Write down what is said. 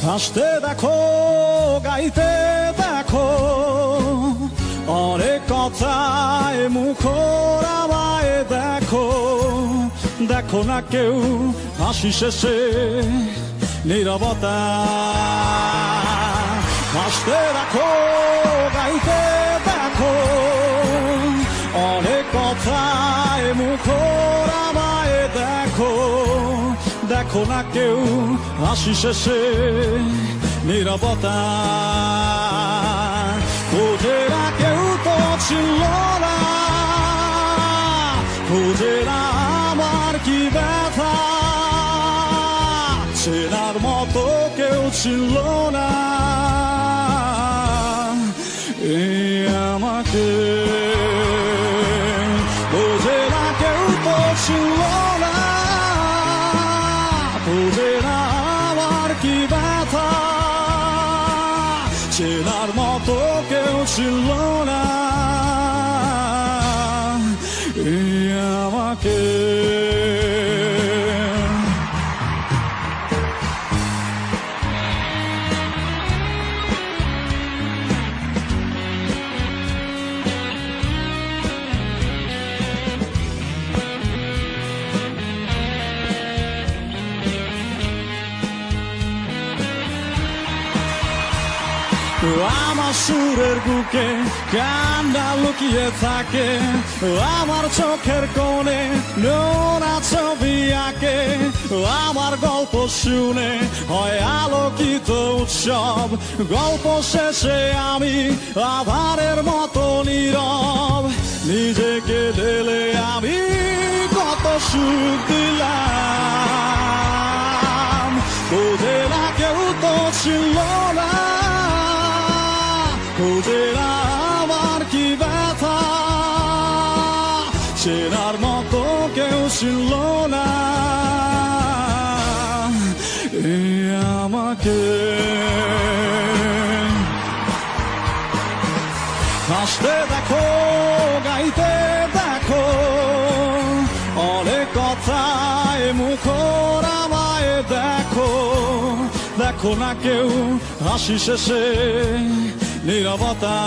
হাসতে দেখো, গাইতে দেখো, অনেক কথায় মুখর আমায় দেখো। দেখো না কেউ হাসি শেষে নীরবতা। হাসতে দেখো, গাইতে দেখো, অনেক কথায় মুখর আমায় দেখো। দেখো না কেউ হাসি শেষে নীরবতা। খোঁজে না কেউ তো ছিল না, খোঁজে না আমার কি ব্যথা। চেনার মতো কেউ ছিল না এই আমাকে। খোঁজে না কেউ তো ছিল না, খোঁজে না আমার কি ব্যথা। চেনার মতো কেউ ছিল না এই আমাকে। আমার সুরের বুকে কান্না লুকিয়ে থাকে, আমার চোখের কোণে নোনা ছবি আঁকে। আমার গল্প শুনে হয় আলোকিত উৎসব, গল্প শেষে আমি আধারের মতো নীরব। নিজেকে ঢেলে আমি কত সুখ দিলাম, খোঁজে না কেউ তো ছিল না, খোঁজে না আমার কি ব্যথা। চেনার মতো কেউ ছিল না এই আমাকে। হাসতে দেখো, গাইতে দেখো, অনেক কথায় মুখর আমায় দেখো। দেখো না কেউ হাসি শেষে নীরবতা।